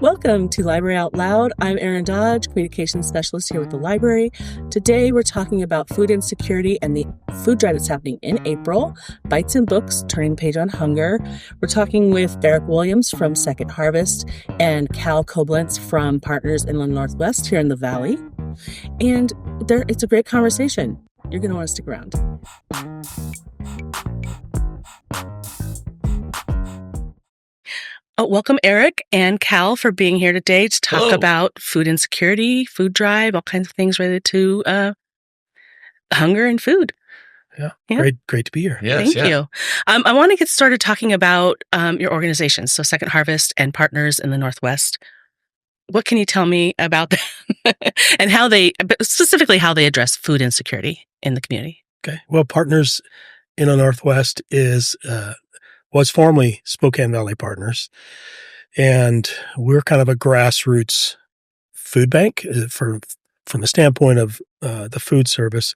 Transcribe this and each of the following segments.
Welcome to Library Out Loud. I'm Erin Dodge, Communications Specialist here with the library. Today we're talking about food insecurity and the food drive that's happening in April, Bites and Books, Turning the Page on Hunger. We're talking with Eric Williams from Second Harvest and Cal Coblentz from Partners Inland Northwest here in the Valley. And it's a great conversation. You're going to want to stick around. Welcome, Eric and Cal, for being here today to talk about food insecurity, food drive, all kinds of things related to hunger and food. Yeah. Great to be here. Yes, Thank you. I want to get started talking about your organizations, so Second Harvest and Partners in the Northwest. What can you tell me about them and specifically how they address food insecurity in the community? Okay. Well, Partners in the Northwest was formerly Spokane Valley Partners, and we're kind of a grassroots food bank from the standpoint of the food service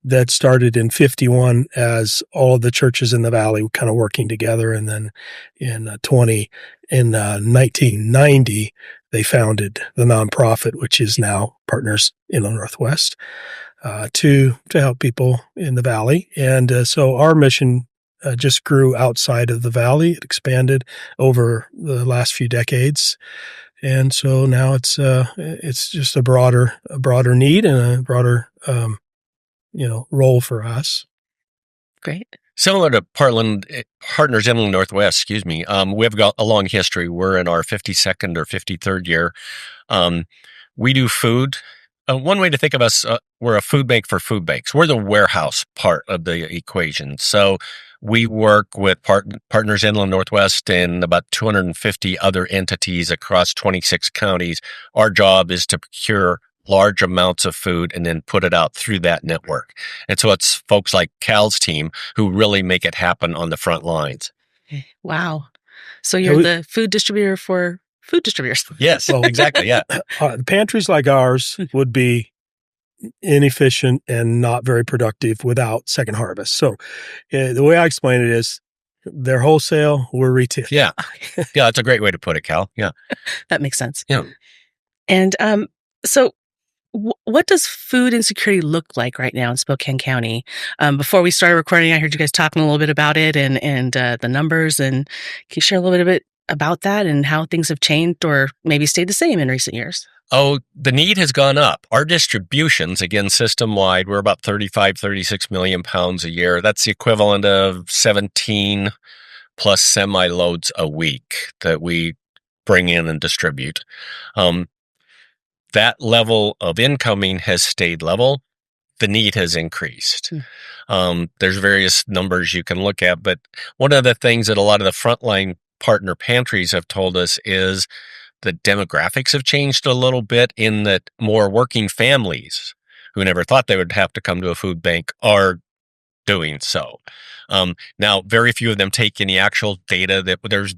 that started in 1951 as all of the churches in the valley kind of working together, and then in 1990 they founded the nonprofit, which is now Partners in the Northwest, to help people in the valley, and so our mission just grew outside of the valley. It expanded over the last few decades. And so now it's just a broader need and a broader, role for us. Great. Similar to Partners Inland Northwest, we've got a long history. We're in our 52nd or 53rd year. We do food. One way to think of us, we're a food bank for food banks. We're the warehouse part of the equation. So we work with Partners Inland Northwest and about 250 other entities across 26 counties. Our job is to procure large amounts of food and then put it out through that network. And so it's folks like Cal's team who really make it happen on the front lines. Wow. So you're the food distributor for food distributors. Yes, exactly. Yeah. Pantries like ours would be inefficient and not very productive without Second Harvest. So the way I explain it is they're wholesale, we're retail. Yeah. Yeah, that's a great way to put it, Cal. Yeah. That makes sense. Yeah. And so what does food insecurity look like right now in Spokane County? Before we started recording, I heard you guys talking a little bit about it and the numbers. And can you share a little bit about that and how things have changed or maybe stayed the same in recent years? Oh, the need has gone up. Our distributions, again, system-wide, we're about 36 million pounds a year. That's the equivalent of 17 plus semi-loads a week that we bring in and distribute. That level of incoming has stayed level. The need has increased. There's various numbers you can look at, but one of the things that a lot of the frontline partner pantries have told us is the demographics have changed a little bit in that more working families who never thought they would have to come to a food bank are doing so. Now, very few of them take any actual data. That there's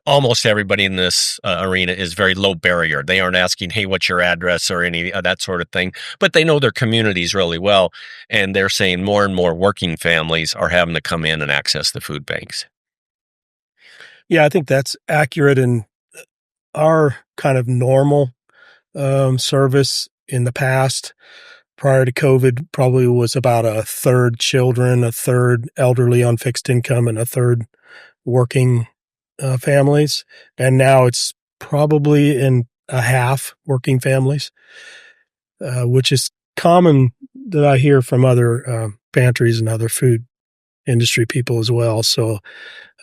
almost everybody in this arena is very low barrier. They aren't asking, hey, what's your address or any that sort of thing, but they know their communities really well. And they're saying more and more working families are having to come in and access the food banks. Yeah, I think that's accurate. And our kind of normal service in the past, prior to COVID, probably was about a third children, a third elderly on fixed income, and a third working families. And now it's probably in a half working families, which is common that I hear from other pantries and other food industry people as well. So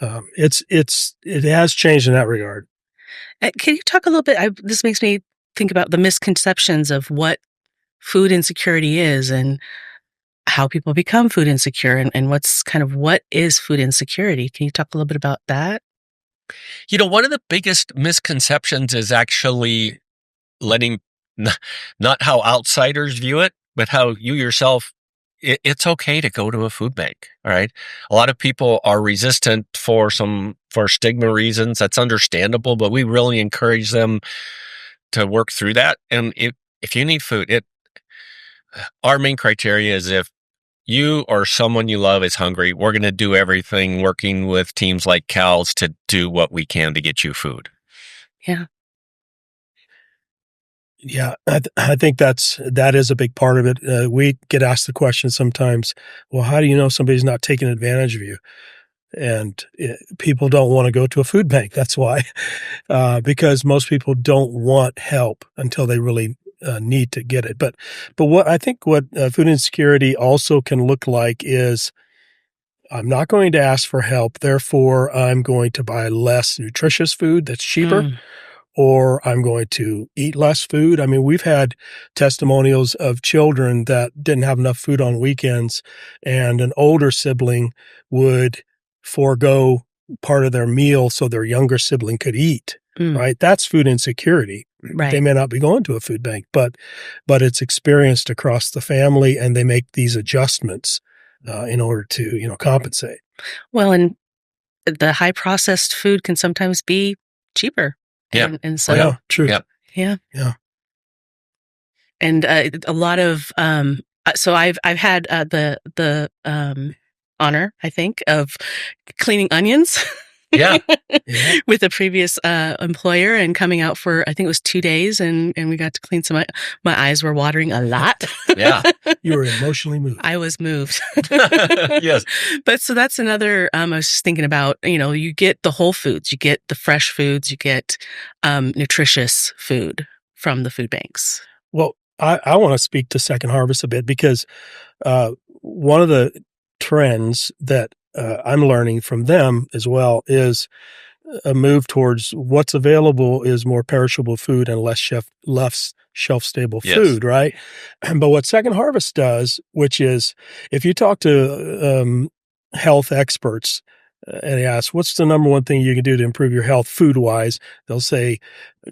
it has changed in that regard. Can you talk a little bit? This makes me think about the misconceptions of what food insecurity is and how people become food insecure and what is food insecurity? Can you talk a little bit about that? One of the biggest misconceptions is actually letting not how outsiders view it, but how you yourself, it's okay to go to a food bank. All right. A lot of people are resistant for stigma reasons. That's understandable, but we really encourage them to work through that. And if you need food, our main criteria is if you or someone you love is hungry, we're going to do everything working with teams like Cal's to do what we can to get you food. Yeah. Yeah, I think that is a big part of it. We get asked the question sometimes, well, how do you know somebody's not taking advantage of you? And people don't want to go to a food bank. That's why, because most people don't want help until they really need to get it. But what I think what food insecurity also can look like is I'm not going to ask for help. Therefore, I'm going to buy less nutritious food that's cheaper. Or I'm going to eat less food. I mean, we've had testimonials of children that didn't have enough food on weekends, and an older sibling would forego part of their meal so their younger sibling could eat, right? That's food insecurity. Right. They may not be going to a food bank, but it's experienced across the family, and they make these adjustments in order to, compensate. Well, and the high processed food can sometimes be cheaper. Yeah. And so, yeah, true. Yeah. Yeah. And a lot of, so I've had the honor, I think, of cleaning onions. Yeah. With a previous employer, and coming out for, I think it was 2 days, and we got to clean some. My eyes were watering a lot. Yeah. You were emotionally moved. I was moved. Yes. But so that's another, I was just thinking about, you get the whole foods, you get the fresh foods, you get nutritious food from the food banks. Well, I want to speak to Second Harvest a bit, because one of the trends that I'm learning from them as well is a move towards what's available is more perishable food and less shelf-stable food, right? But what Second Harvest does, which is if you talk to health experts and they ask, what's the number one thing you can do to improve your health food-wise? They'll say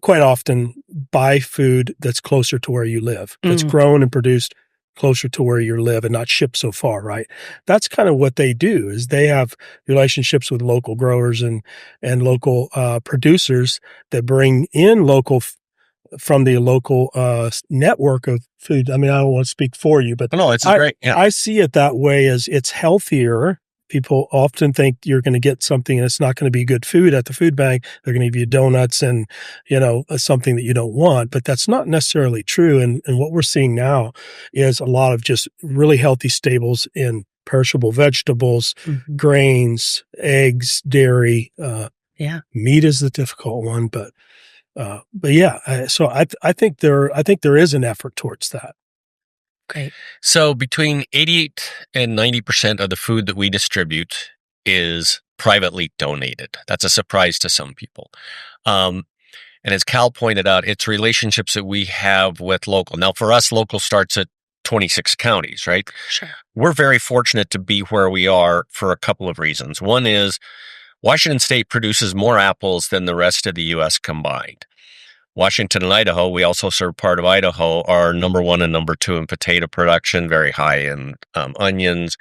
quite often, buy food that's closer to where you live, that's grown and produced closer to where you live and not shipped so far, right? That's kind of what they do, is they have relationships with local growers and local producers that bring in from the local network of food. I mean, I don't want to speak for you, but no, it's great. Yeah. I see it that way, as it's healthier. People often think you're going to get something and it's not going to be good food at the food bank. They're going to give you donuts and, something that you don't want, but that's not necessarily true. And what we're seeing now is a lot of just really healthy staples in perishable vegetables, grains, eggs, dairy. Meat is the difficult one, but yeah. So I think there is an effort towards that. Great. So between 88 and 90% of the food that we distribute is privately donated. That's a surprise to some people. And as Cal pointed out, it's relationships that we have with local. Now, for us, local starts at 26 counties, right? Sure. We're very fortunate to be where we are for a couple of reasons. One is Washington State produces more apples than the rest of the U.S. combined. Washington and Idaho, we also serve part of Idaho, are number 1 and number 2 in potato production, very high in onions.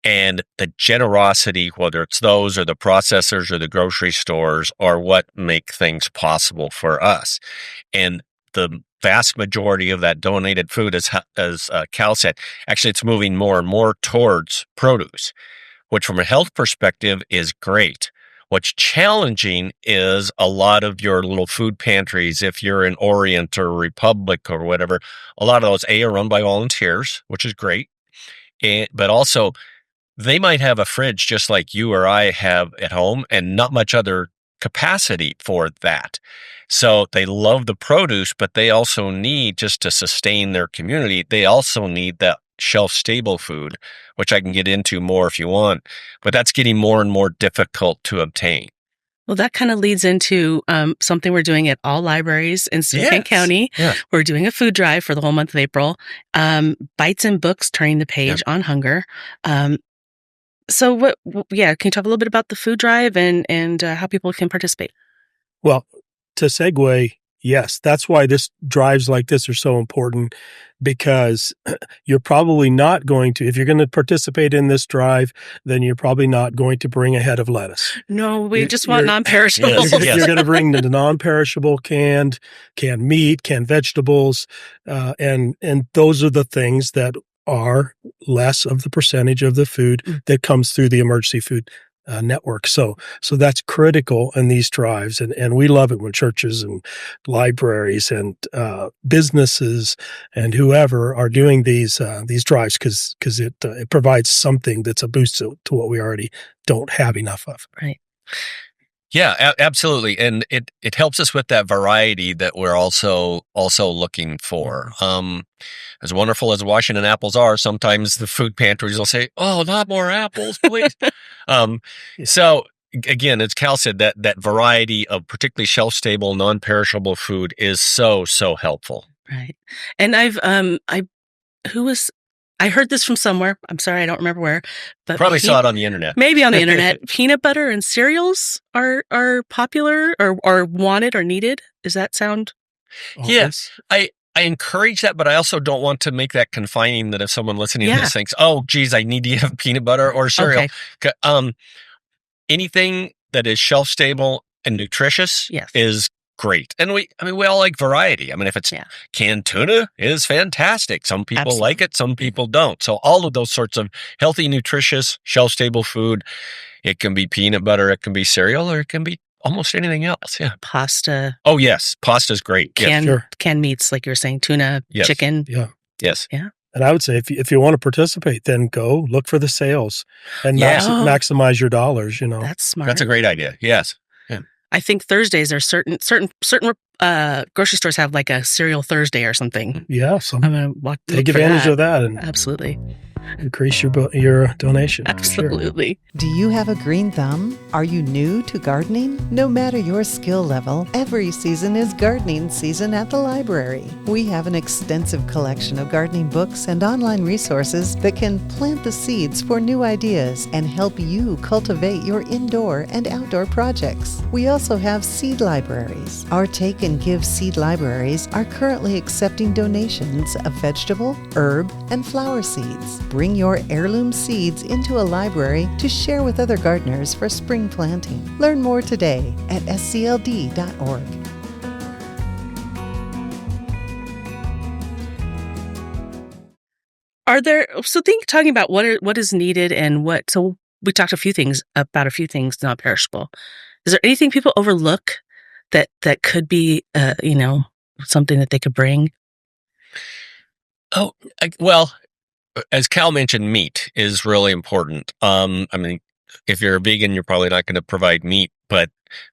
And the generosity, whether it's those or the processors or the grocery stores, are what make things possible for us. And the vast majority of that donated food, as Cal said, actually it's moving more and more towards produce, which from a health perspective is great. What's challenging is a lot of your little food pantries, if you're in Orient or Republic or whatever, a lot of those, are run by volunteers, which is great. But also, they might have a fridge just like you or I have at home and not much other capacity for that. So they love the produce, but they also need, just to sustain their community, they also need that shelf-stable food, which I can get into more if you want, but that's getting more and more difficult to obtain. Well, that kind of leads into something we're doing at all libraries in Spokane County. Yeah. We're doing a food drive for the whole month of April. Bites and Books, Turning the Page on Hunger. So can you talk a little bit about the food drive and how people can participate? Well, to segue, yes, that's why this drives like this are so important, because you're probably not going to, if you're going to participate in this drive, then you're probably not going to bring a head of lettuce. No, we just want non-perishable. You're going to bring the non-perishable canned meat, canned vegetables, and those are the things that are less of the percentage of the food that comes through the emergency food network. So that's critical in these drives. And we love it when churches and libraries and businesses and whoever are doing these drives because it provides something that's a boost to what we already don't have enough of. Right. Yeah, absolutely. And it helps us with that variety that we're also looking for. As wonderful as Washington apples are, sometimes the food pantries will say, "Oh, not more apples, please." So again, as Cal said, that variety of particularly shelf-stable, non-perishable food is so helpful. Right. And I heard this from somewhere. I'm sorry, I don't remember where. But Probably saw it on the internet. Maybe on the internet. Peanut butter and cereals are popular or wanted or needed. Does that sound? Yes. I encourage that, but I also don't want to make that confining that if someone listening to this thinks, "Oh, geez, I need to have peanut butter or cereal." Okay. Anything that is shelf stable and nutritious is great. And we all like variety. I mean, if it's canned tuna is fantastic. Some people like it, some people don't. So all of those sorts of healthy, nutritious, shelf-stable food, it can be peanut butter, it can be cereal, or it can be almost anything else. Yeah. Pasta. Oh, yes. Pasta's great. Canned meats, like you're saying, tuna, chicken. Yeah. Yes. Yeah. And I would say if you want to participate, then go look for the sales and maximize your dollars, That's smart. That's a great idea. Yes. Yeah. I think Thursdays are certain grocery stores have like a cereal Thursday or something. Yeah, I'm gonna take advantage of that and absolutely increase your donation. Absolutely. Sure. Do you have a green thumb? Are you new to gardening? No matter your skill level, every season is gardening season at the library. We have an extensive collection of gardening books and online resources that can plant the seeds for new ideas and help you cultivate your indoor and outdoor projects. We also have seed libraries. Our Take and Give seed libraries are currently accepting donations of vegetable, herb, and flower seeds. Bring your heirloom seeds into a library to share with other gardeners for spring planting. Learn more today at SCLD.org. Talking about what is needed and what, so we talked about a few things non-perishable. Is there anything people overlook that could be, something that they could bring? Oh, well, as Cal mentioned, meat is really important. If you're a vegan, you're probably not going to provide meat, but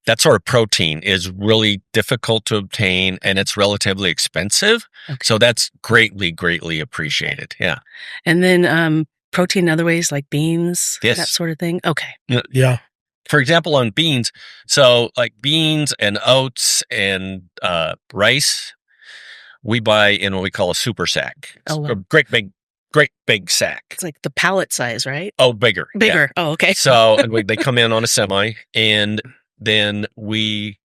that sort of protein is really difficult to obtain and it's relatively expensive. Okay. So that's greatly appreciated. Yeah. And then protein in other ways like beans, that sort of thing. Okay. Yeah. For example, on beans, so like beans and oats and rice, we buy in what we call a super sack. It's a great big sack. It's like the pallet size, right? Oh, bigger. Bigger. Yeah. Oh, okay. So they come in on a semi, and then we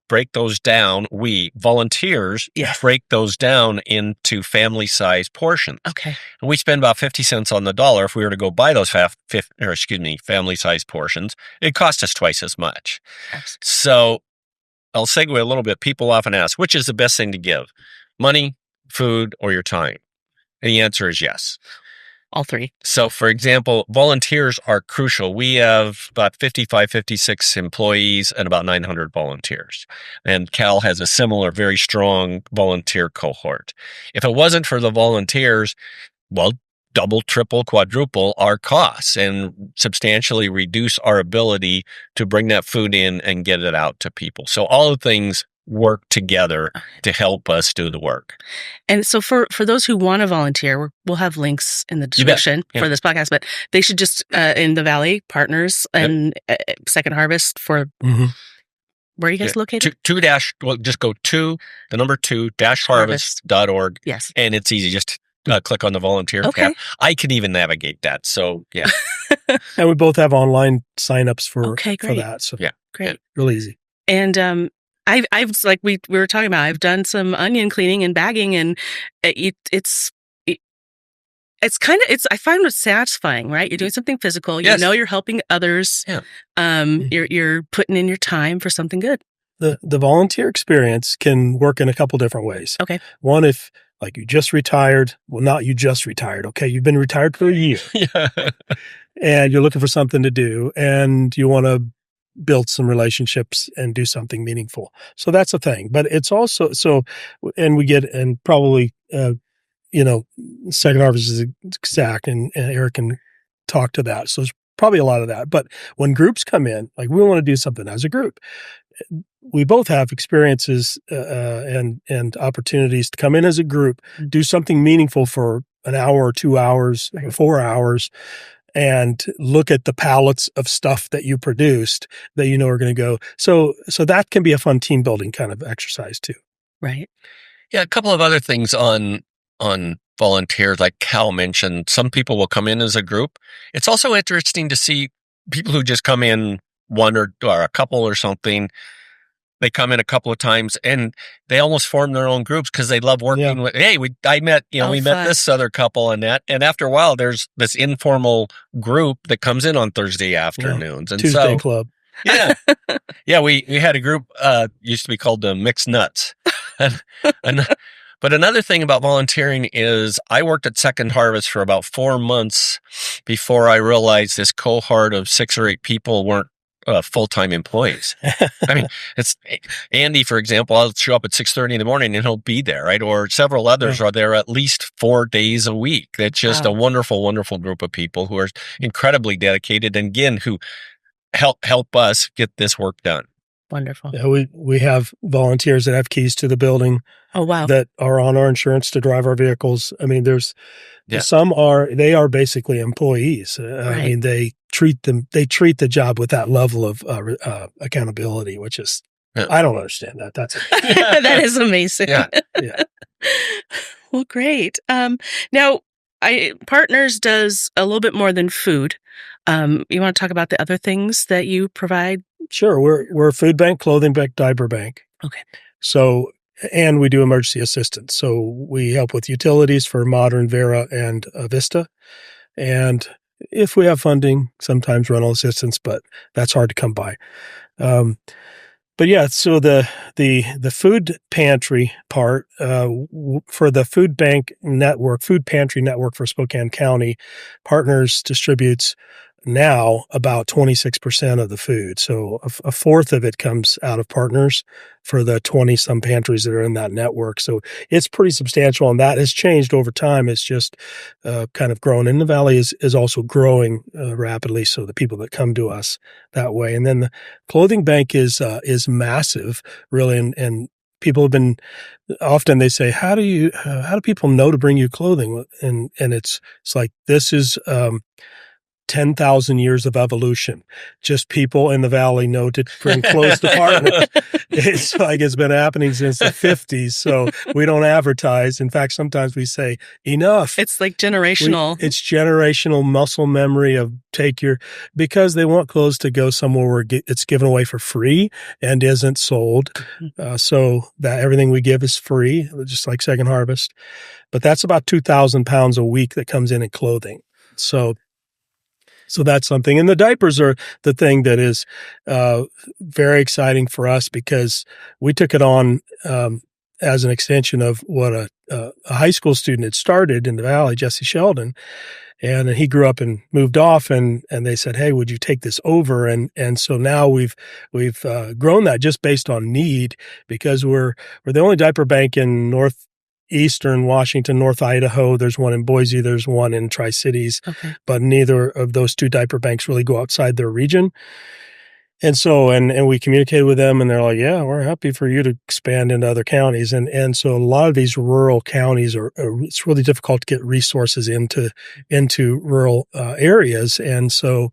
break those down. We volunteers break those down into family-sized portions. Okay. And we spend about 50 cents on the dollar. If we were to go buy those family-sized portions, it costs us twice as much. Yes. So I'll segue a little bit. People often ask, which is the best thing to give? Money, food, or your time? And the answer is yes. All three. So, for example, volunteers are crucial. We have about 56 employees and about 900 volunteers. And Cal has a similar, very strong volunteer cohort. If it wasn't for the volunteers, well, double, triple, quadruple our costs and substantially reduce our ability to bring that food in and get it out to people. So all the things work together to help us do the work. And so for those who want to volunteer, we'll have links in the description for this podcast, but they should just, in the Valley, Partners and Second Harvest for, where are you guys located? Just go to the number 2-harvest.org. Yes. And it's easy. Just click on the volunteer tab. I can even navigate that. So, yeah. And we both have online signups for that. So, great. Real easy. And, I've like we were talking about, I've done some onion cleaning and bagging, and I find it satisfying, right? You're doing something physical. You know, you're helping others. Yeah. You're putting in your time for something good. The volunteer experience can work in a couple different ways. Okay. One, if like you just retired. Well, not you just retired. Okay. You've been retired for a year Yeah. and you're looking for something to do and you want to build some relationships and do something meaningful. So that's a thing, but it's also, and we get, and probably, Second Harvest is exact and Eric can talk to that. So there's probably a lot of that, but when groups come in, like we want to do something as a group, we both have experiences and opportunities to come in as a group, do something meaningful for an hour or 2 hours, 4 hours, and look at the pallets of stuff that you produced that you know are going to go. So that can be a fun team building kind of exercise too. Right. Yeah, a couple of other things on volunteers, like Cal mentioned. Some people will come in as a group. It's also interesting to see people who just come in one or a couple or something. They come in a couple of times and they almost form their own groups because they love working with, hey, we met Fun. this other couple and that. And after a while, there's this informal group that comes in on Thursday afternoons. And Tuesday club. Yeah. Yeah. We had a group, used to be called the Mixed Nuts. But another thing about volunteering is I worked at Second Harvest for about 4 months before I realized this cohort of 6 or 8 people weren't full-time employees. I mean, it's Andy, for example, I'll show up at 6:30 in the morning and he'll be there, right? Or several others are there at least 4 days a week. That's just a wonderful, wonderful group of people who are incredibly dedicated and again, who help us get this work done. Wonderful. Yeah, we have volunteers that have keys to the building. Oh, wow. That are on our insurance to drive our vehicles. I mean, some they are basically employees. Right. I mean, they treat the job with that level of accountability, which is, I don't understand that. That's that is amazing. Yeah. Well, great. Now, Partners does a little bit more than food. You want to talk about the other things that you provide? Sure. We're a food bank, clothing bank, diaper bank. Okay. So, and we do emergency assistance. So we help with utilities for Modern, Vera, and Vista. And if we have funding, sometimes rental assistance, but that's hard to come by. But yeah, so the food pantry part for the food bank network, food pantry network for Spokane County, Partners distributes now about 26% of the food. So a fourth of it comes out of Partners for the 20 some pantries that are in that network. So it's pretty substantial and that has changed over time. It's just kind of grown. And the Valley is also growing rapidly. So the people that come to us that way. And then the clothing bank is massive really. And people have been often they say, how do people know to bring you clothing? And it's like, this is, 10,000 years of evolution. Just people in the Valley know to bring clothes to Partners. It's like it's been happening since the 50s. So we don't advertise. In fact, sometimes we say, enough. It's like generational. It's generational muscle memory of because they want clothes to go somewhere where it's given away for free and isn't sold. So that everything we give is free, just like Second Harvest. But that's about 2,000 pounds a week that comes in clothing. So that's something. And the diapers are the thing that is very exciting for us because we took it on as an extension of what a high school student had started in the Valley, Jesse Sheldon. And he grew up and moved off and they said, hey, would you take this over? And so now we've grown that just based on need because we're the only diaper bank in Northeastern Washington, North Idaho. There's one in Boise. There's one in Tri-Cities, but neither of those 2 diaper banks really go outside their region. And so, and we communicated with them and they're like, yeah, we're happy for you to expand into other counties. And so a lot of these rural counties it's really difficult to get resources into rural areas. And so,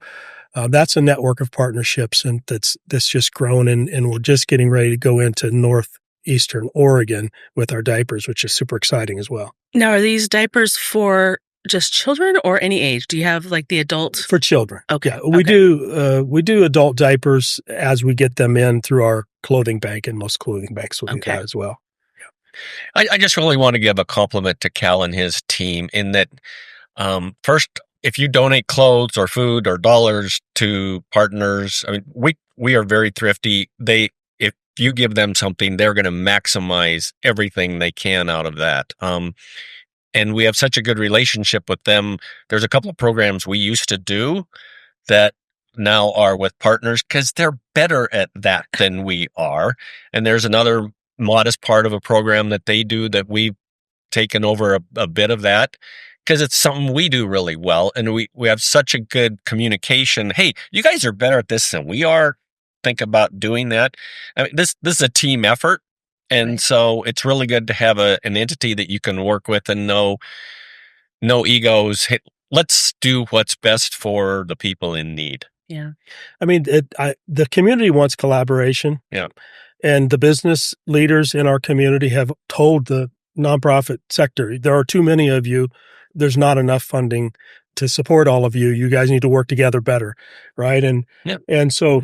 that's a network of partnerships and that's just grown and we're just getting ready to go into Northeastern Oregon with our diapers, which is super exciting as well. Now, are these diapers for just children or any age? Do you have like the adult? For children. Okay. Yeah, we do adult diapers as we get them in through our clothing bank, and most clothing banks will do that as well. Yeah. I just really want to give a compliment to Cal and his team in that first, if you donate clothes or food or dollars to Partners, I mean, we are very thrifty. you give them something, they're going to maximize everything they can out of that. And we have such a good relationship with them. There's a couple of programs we used to do that now are with partners because they're better at that than we are. And there's another modest part of a program that they do that we've taken over a bit of that because it's something we do really well. And we have such a good communication. Hey, you guys are better at this than we are. Think about doing that. I mean, this is a team effort. And so it's really good to have an entity that you can work with and no egos. Hey, let's do what's best for the people in need. Yeah. I mean, the community wants collaboration. Yeah. And the business leaders in our community have told the nonprofit sector, there are too many of you. There's not enough funding to support all of you. You guys need to work together better. Right. And so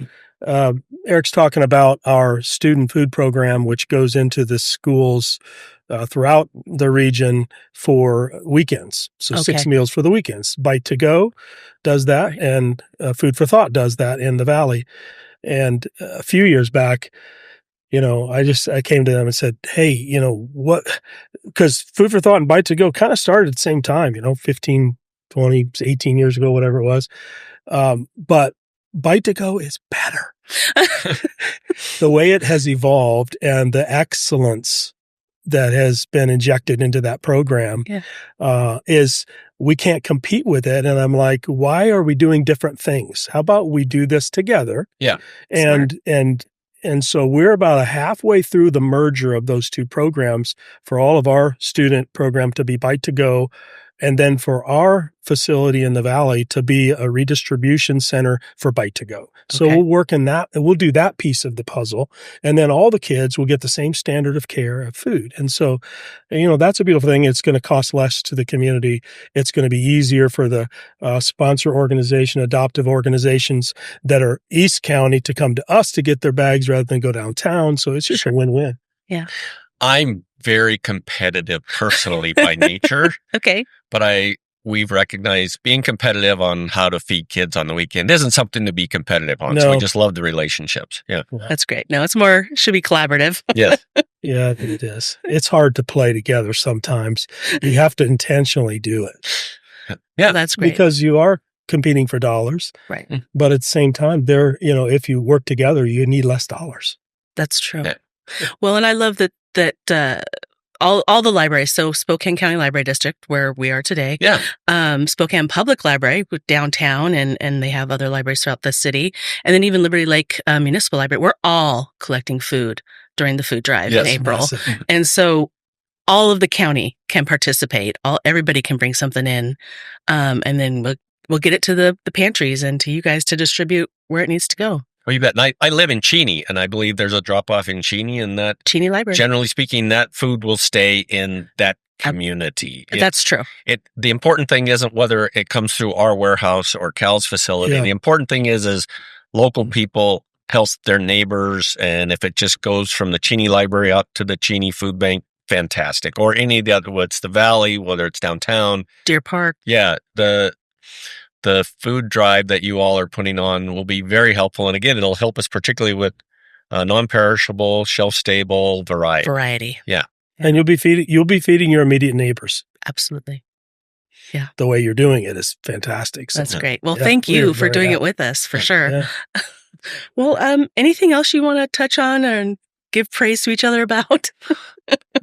Eric's talking about our student food program, which goes into the schools throughout the region for weekends. So 6 meals for the weekends. Bite to Go does that, and Food for Thought does that in the Valley. And a few years back, I came to them and said, hey, what, because Food for Thought and Bite to Go kind of started at the same time, 15, 20, 18 years ago, whatever it was. But Bite to Go is better. The way it has evolved and the excellence that has been injected into that program is we can't compete with it. And I'm like, why are we doing different things? How about we do this together? Yeah. And so we're about halfway through the merger of those two programs for all of our student program to be Bite to Go, and then for our facility in the Valley to be a redistribution center for Bite to Go. So we'll work in that, and we'll do that piece of the puzzle. And then all the kids will get the same standard of care of food. And so, that's a beautiful thing. It's going to cost less to the community. It's going to be easier for the sponsor organization, adoptive organizations that are East County to come to us to get their bags rather than go downtown. So it's just a win-win. Yeah. I'm very competitive personally by nature. Okay. But we've recognized being competitive on how to feed kids on the weekend isn't something to be competitive on. No. So we just love the relationships. Yeah. That's great. No, it's should be collaborative. Yes. Yeah, it is. It's hard to play together sometimes. You have to intentionally do it. Yeah. That's great. Because you are competing for dollars. Right. But at the same time, if you work together, you need less dollars. That's true. Yeah. Well, and I love that all the libraries, so Spokane County Library District, where we are today, Spokane Public Library downtown, and they have other libraries throughout the city, and then even Liberty Lake Municipal Library, we're all collecting food during the food drive in April. Massive. And so all of the county can participate. Everybody can bring something in, and then we'll get it to the pantries and to you guys to distribute where it needs to go. Well, you bet. And I live in Cheney, and I believe there's a drop-off in Cheney, and that Cheney Library. Generally speaking, that food will stay in that community. That's true. The important thing isn't whether it comes through our warehouse or Cal's facility. Yeah. The important thing is local people help their neighbors, and if it just goes from the Cheney Library out to the Cheney Food Bank, fantastic. Or any of the other, whether it's the Valley, whether it's downtown. Deer Park. Yeah, the food drive that you all are putting on will be very helpful. And again, it'll help us particularly with non-perishable, shelf-stable variety. Yeah. And you'll be feeding your immediate neighbors. Absolutely. Yeah. The way you're doing it is fantastic. So, that's great. Well, thank you for doing it with us, for sure. Yeah. Well, anything else you want to touch on and give praise to each other about?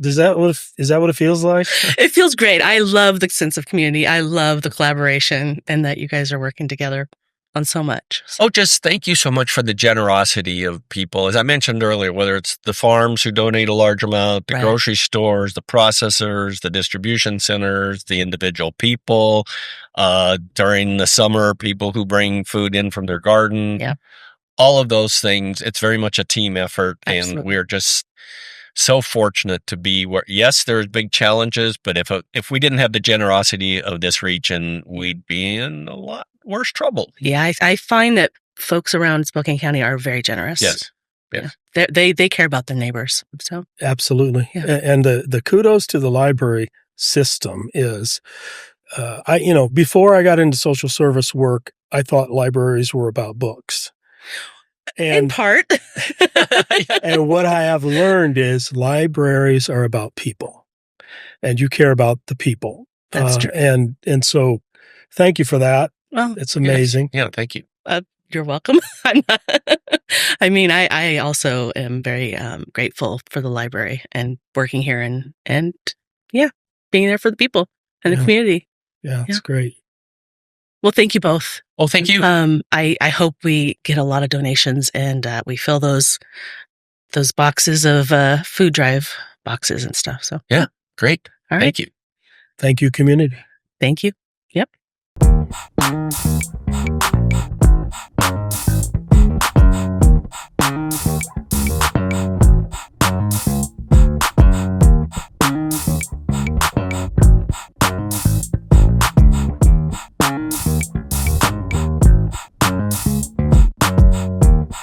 Is that what it feels like? It feels great. I love the sense of community. I love the collaboration and that you guys are working together on so much. Oh, just thank you so much for the generosity of people. As I mentioned earlier, whether it's the farms who donate a large amount, the grocery stores, the processors, the distribution centers, the individual people, during the summer, people who bring food in from their garden. Yeah. All of those things, it's very much a team effort. Absolutely. And we're just so fortunate to be where, yes, there's big challenges, but if we didn't have the generosity of this region, we'd be in a lot worse trouble. Yeah, I find that folks around Spokane County are very generous. Yes. Yeah. They care about their neighbors. So absolutely. Yeah. And the kudos to the library system is, before I got into social service work, I thought libraries were about books. In And part. and what I have learned is libraries are about people, and you care about the people. That's true. And so thank you for that. Well, It's amazing. Yeah, thank you. you're welcome. I mean, I also am very grateful for the library and working here and being there for the people and the Yeah. community. Yeah, it's great. Well, thank you both. Oh, thank you. I hope we get a lot of donations and we fill those boxes of food drive boxes and stuff. So Yeah, great. All right. Thank you. Thank you, community. Thank you. Yep.